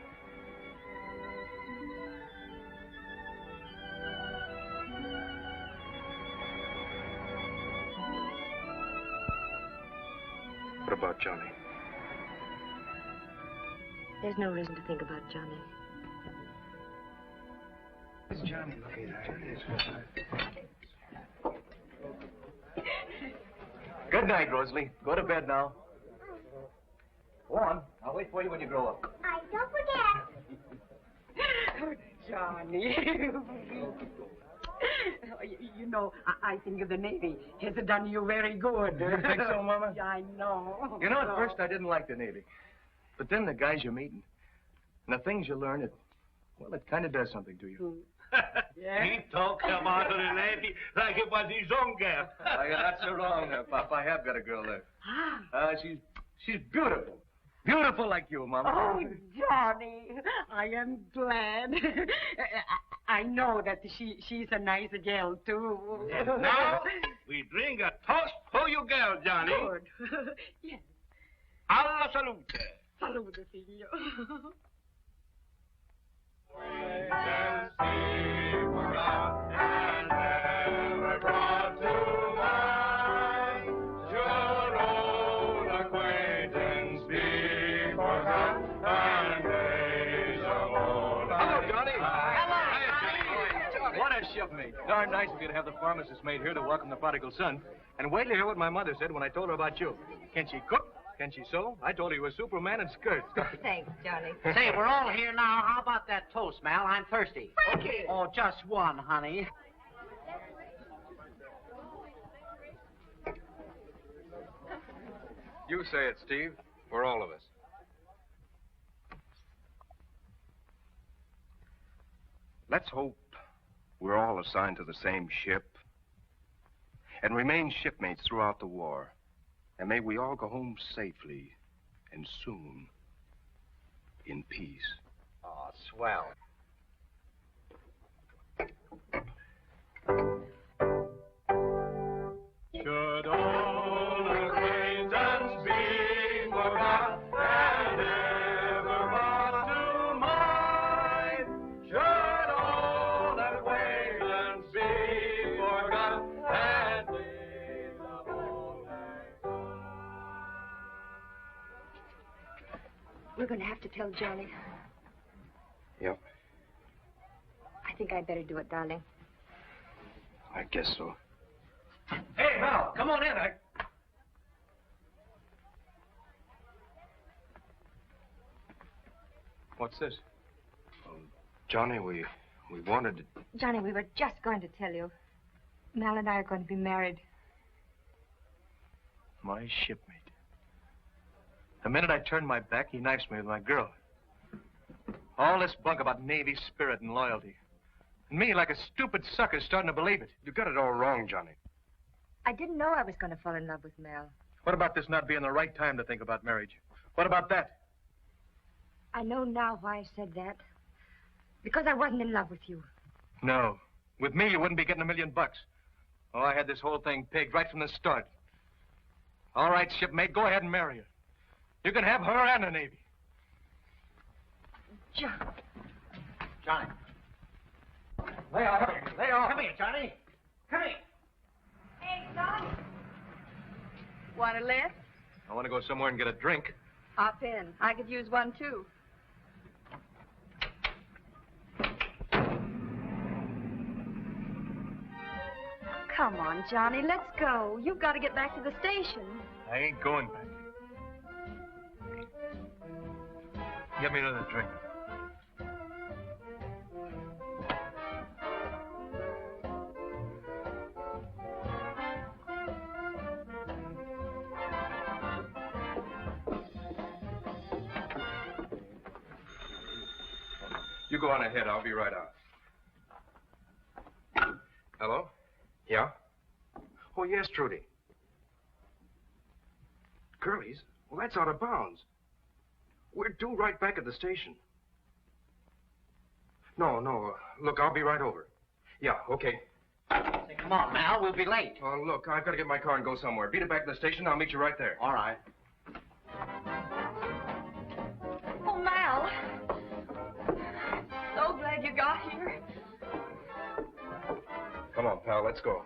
What about Johnny? There's no reason to think about Johnny. It's Johnny looking at Good night, Rosalie. Go to bed now. Go on. I'll wait for you when you grow up. I don't forget. Johnny. You know, I think the Navy has done you very good. You think so, Mama? Yeah, I know. You know, at first I didn't like the Navy. But then the guys you're meeting, and the things you learn, it kind of does something to you. Yeah? He talks about the Navy like it was his own girl. You're not so wrong, Pop. I have got a girl there. She's beautiful. Beautiful like you, Mama. Oh, Johnny, I am glad. I know that she's a nice girl, too. And now, we drink a toast for you girl, Johnny. Good. Yes. Alla salute. Salute, figlio. What a shipmate. Darn nice of you to have the pharmacist maid here to welcome the prodigal son. And wait to hear what my mother said when I told her about you. Can she cook? Can she sew? I told her you were Superman in skirts. Thanks, Johnny. Say, we're all here now. How about that toast, Mal? I'm thirsty. Frankie! Oh, just one, honey. You say it, Steve, for all of us. Let's hope we're all assigned to the same ship and remain shipmates throughout the war. And may we all go home safely and soon in peace. Oh, swell. Should old acquaintance be forgot and never brought to mind? Should old acquaintance be forgot and leave the whole We're going to have to tell Johnny. Yep, I think I'd better do it, darling. I guess so. Hey, Mal, come on in. What's this? Johnny, we wanted to... Johnny, we were just going to tell you. Mal and I are going to be married. My shipmate. The minute I turned my back, he knifes me with my girl. All this bunk about Navy spirit and loyalty. And me, like a stupid sucker, starting to believe it. You got it all wrong, Johnny. I didn't know I was going to fall in love with Mal. What about this not being the right time to think about marriage? What about that? I know now why I said that. Because I wasn't in love with you. No. With me, you wouldn't be getting $1 million. Oh, I had this whole thing pegged right from the start. All right, shipmate, go ahead and marry her. You can have her and the Navy. Johnny. Lay off. Lay off. Come here, Johnny. Come here. Hey, Johnny. Want a lift? I want to go somewhere and get a drink. Hop in. I could use one, too. Come on, Johnny, let's go. You've got to get back to the station. I ain't going back. Get me another drink. You go on ahead. I'll be right out. Hello? Yeah? Oh, yes, Trudy. Curly's? Well, that's out of bounds. We're due right back at the station. No. Look, I'll be right over. Yeah, okay. Say, come on, Mal. We'll be late. Oh, look, I've got to get my car and go somewhere. Beat it back to the station. I'll meet you right there. All right. Oh, Mal. So glad you got here. Come on, pal, let's go.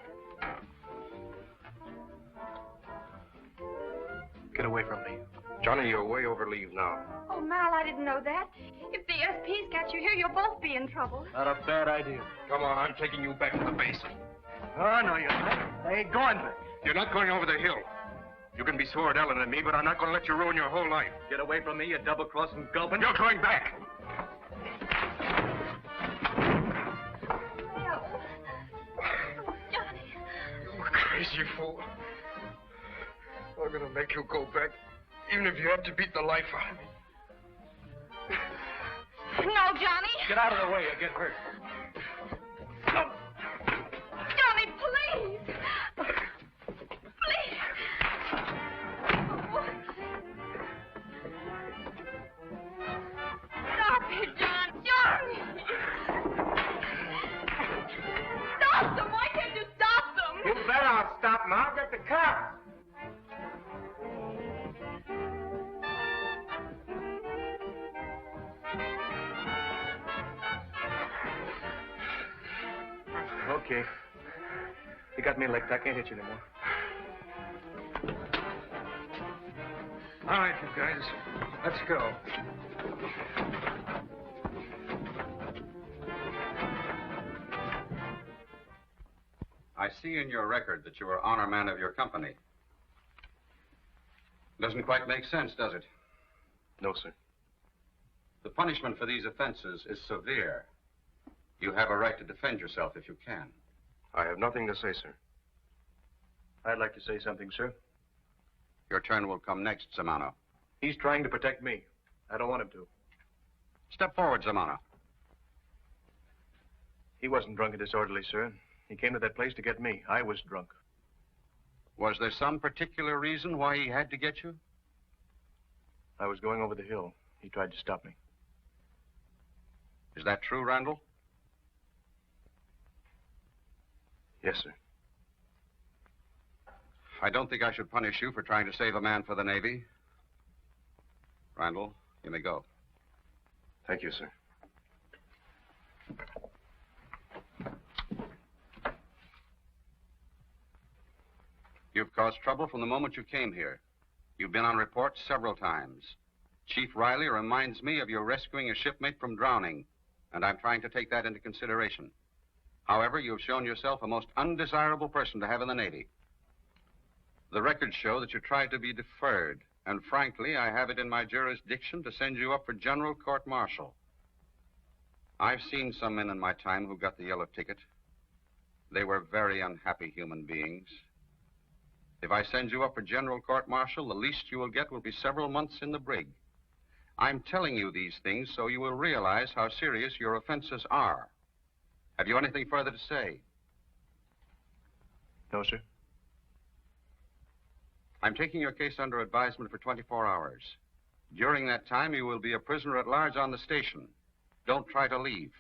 Get away from me. Johnny, you're way over leave now. Oh, Mal, I didn't know that. If the SP's got you here, you'll both be in trouble. Not a bad idea. Come on, I'm taking you back to the base. Oh, no, you're not. I ain't going back. You're not going over the hill. You can be sore at Ellen and me, but I'm not going to let you ruin your whole life. Get away from me, you double-crossing gulpin'. You're going back. Mal. Oh, Johnny. You crazy fool. I'm going to make you go back, even if you have to beat the life out of me. No, Johnny. Get out of the way, you'll get hurt. Johnny, please. Please. Stop it, John. Johnny. Stop them. Why can't you stop them? You bet I'll stop them. I'll get the cops. Okay. You got me licked. I can't hit you anymore. All right, you guys. Let's go. I see in your record that you were honor man of your company. Doesn't quite make sense, does it? No, sir. The punishment for these offenses is severe. You have a right to defend yourself if you can. I have nothing to say, sir. I'd like to say something, sir. Your turn will come next, Zamano. He's trying to protect me. I don't want him to. Step forward, Zamano. He wasn't drunk and disorderly, sir. He came to that place to get me. I was drunk. Was there some particular reason why he had to get you? I was going over the hill. He tried to stop me. Is that true, Randall? Yes, sir. I don't think I should punish you for trying to save a man for the Navy. Randall, you may go. Thank you, sir. You've caused trouble from the moment you came here. You've been on report several times. Chief Riley reminds me of your rescuing a shipmate from drowning, and I'm trying to take that into consideration. However, you've shown yourself a most undesirable person to have in the Navy. The records show that you tried to be deferred, and frankly, I have it in my jurisdiction to send you up for general court-martial. I've seen some men in my time who got the yellow ticket. They were very unhappy human beings. If I send you up for general court-martial, the least you will get will be several months in the brig. I'm telling you these things so you will realize how serious your offenses are. Have you anything further to say? No, sir. I'm taking your case under advisement for 24 hours. During that time, you will be a prisoner at large on the station. Don't try to leave.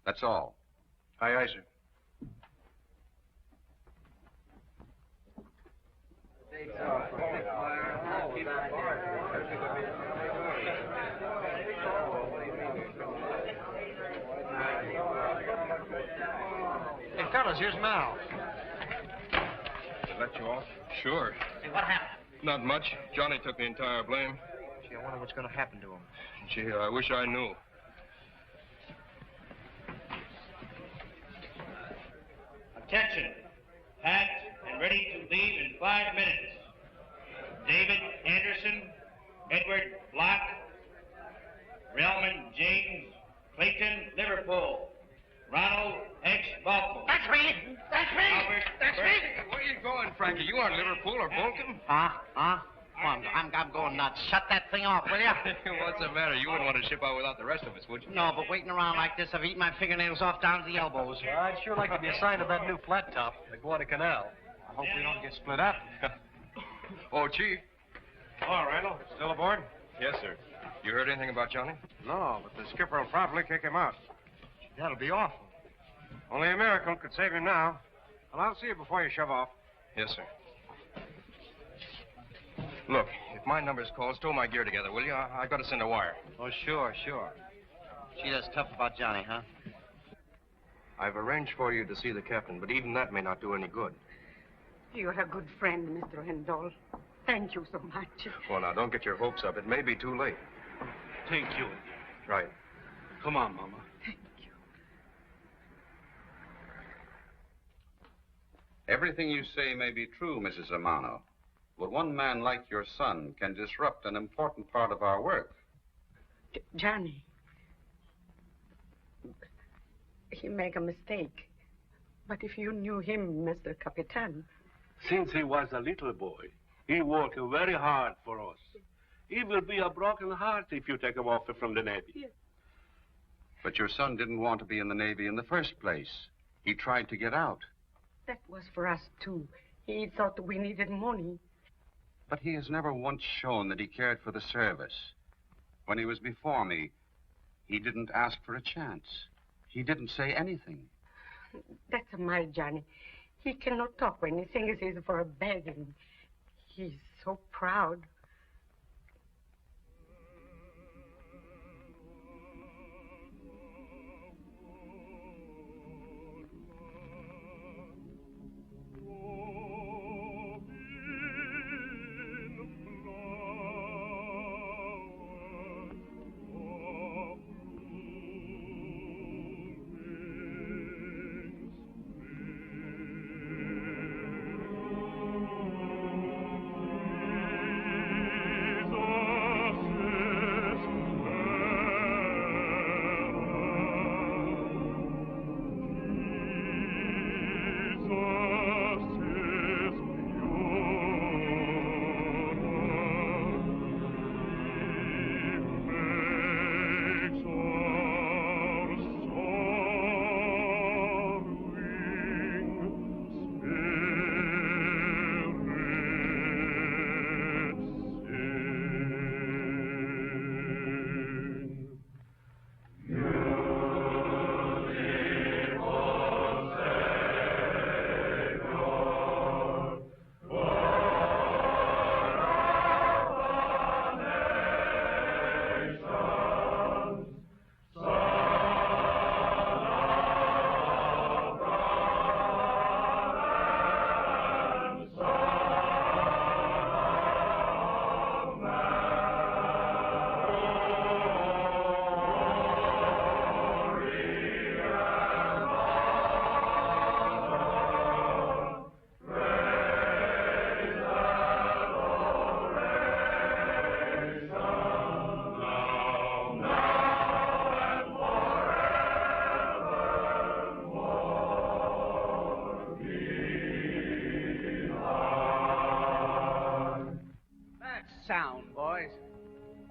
That's all. Aye, aye, sir. Hey, fellas, here's Mal. Let you off? Sure. Hey, what happened? Not much. Johnny took the entire blame. Gee, I wonder what's going to happen to him. Gee, I wish I knew. Attention. Packed and ready to leave in 5 minutes. David Anderson, Edward Block, Relman James, Clayton, Liverpool, Ronald X. Balcom. That's me! That's me! Albert That's Burke. me! Where are you going, Frankie? You aren't Liverpool or Bolton? Huh? Oh, I'm going nuts. Shut that thing off, will ya? What's the matter? You wouldn't want to ship out without the rest of us, would you? No, but waiting around like this, I've eaten my fingernails off down to the elbows. Well, I'd sure like to be assigned to that new flat top, the Guadalcanal. I hope we don't get split up. Oh, Chief. Hello, Randall. Still aboard? Yes, sir. You heard anything about Johnny? No, but the skipper will probably kick him out. That'll be awful. Only a miracle could save him now. Well, I'll see you before you shove off. Yes, sir. Look, if my number's called, stow my gear together, will you? I've got to send a wire. Oh, sure. Gee, that's tough about Johnny, huh? I've arranged for you to see the captain, but even that may not do any good. You're a good friend, Mr. Hendall. Thank you so much. Well, now, don't get your hopes up. It may be too late. Thank you. Right. Come on, Mama. Everything you say may be true, Mrs. Amano. But one man like your son can disrupt an important part of our work. Johnny. He make a mistake. But if you knew him, Mr. Capitan. Since he was a little boy, he worked very hard for us. He will be a broken heart if you take him off from the Navy. Yes. But your son didn't want to be in the Navy in the first place. He tried to get out. That was for us, too. He thought we needed money. But he has never once shown that he cared for the service. When he was before me, he didn't ask for a chance. He didn't say anything. That's my Johnny. He cannot talk when he thinks he's for a begging. He's so proud.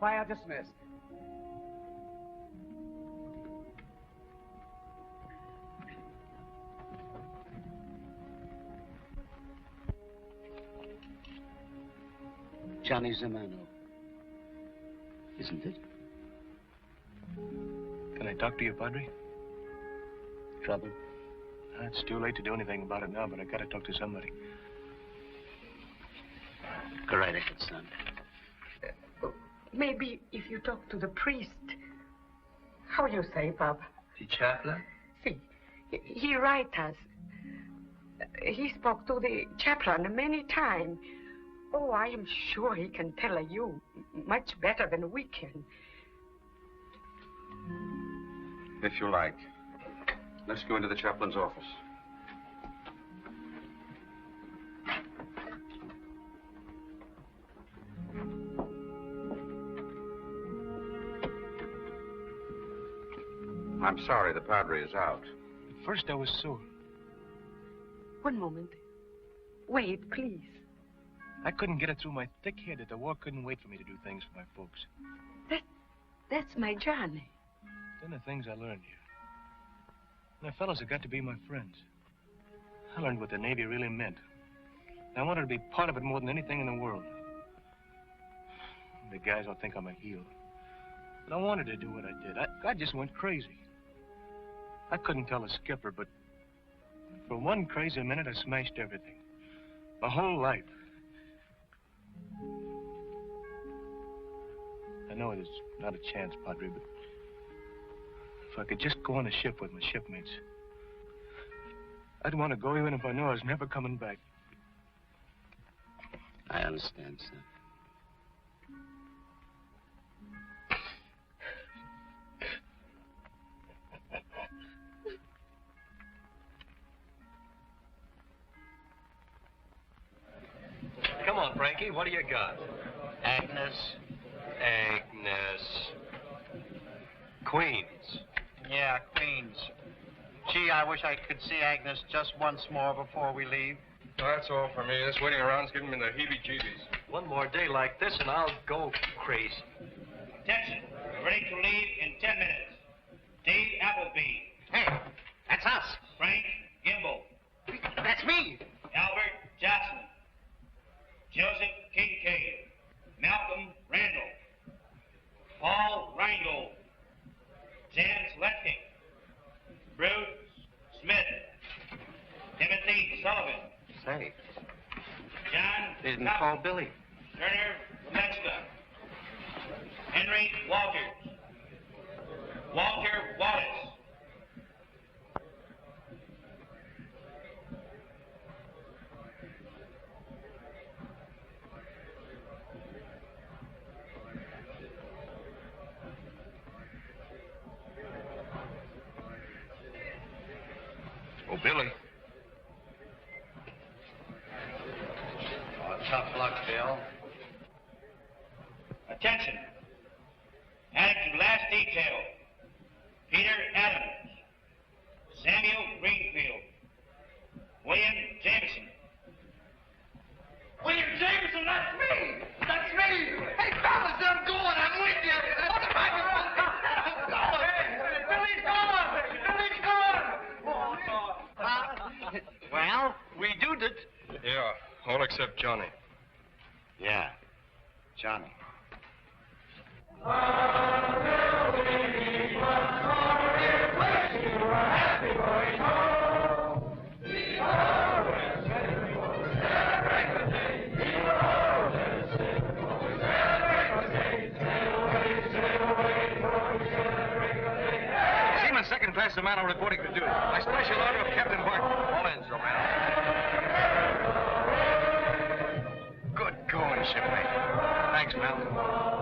Fire dismissed. Johnny Zamano, isn't it? Can I talk to you, Padre? Trouble? It's too late to do anything about it now, but I gotta talk to somebody. Go right ahead, son. Maybe if you talk to the priest. How you say, Bob? The chaplain? See, he write us. He spoke to the chaplain many times. Oh, I am sure he can tell you much better than we can. If you like. Let's go into the chaplain's office. I'm sorry, the padre is out. At first I was sore. One moment. Wait, please. I couldn't get it through my thick head that the war couldn't wait for me to do things for my folks. That's my Johnny. Then the things I learned here. And the fellows have got to be my friends. I learned what the Navy really meant. And I wanted to be part of it more than anything in the world. The guys will think I'm a heel. But I wanted to do what I did. I just went crazy. I couldn't tell the skipper, but for one crazy minute, I smashed everything. My whole life. I know there's not a chance, Padre, but if I could just go on a ship with my shipmates, I'd want to go even if I knew I was never coming back. I understand, son. Come on, Frankie, what do you got? Agnes. Queens. Yeah, Queens. Gee, I wish I could see Agnes just once more before we leave. That's all for me. This waiting around's giving me the heebie-jeebies. One more day like this and I'll go crazy. Attention. We're ready to leave in 10 minutes. Dave Appleby. Hey, that's us. Frank Gimble. That's me. Albert Jackson. Joseph Kincaid. Malcolm Randall. Paul Reingold. Jan Sletkin. Bruce Smith. Timothy Sullivan. Say, John they didn't Cotton. call Billy. Turner Lemexka. Henry Walters. Walter Wallace. Oh, Billy. Oh, tough luck, Bill. Attention. Added to last detail. Peter Adams. Samuel Greenfield. William Jameson. William Jameson, that's me! That's me! Hey, fellas, I'm going. I'm with you. I'm going. Billy's gone! Billy's gone! Well, we did it. Yeah, all except Johnny. Yeah, Johnny. Seaman second class Zamano reporting to duty. By special order of Captain Barton. All in, Zamano. Good going, shipmate. Thanks, Mal.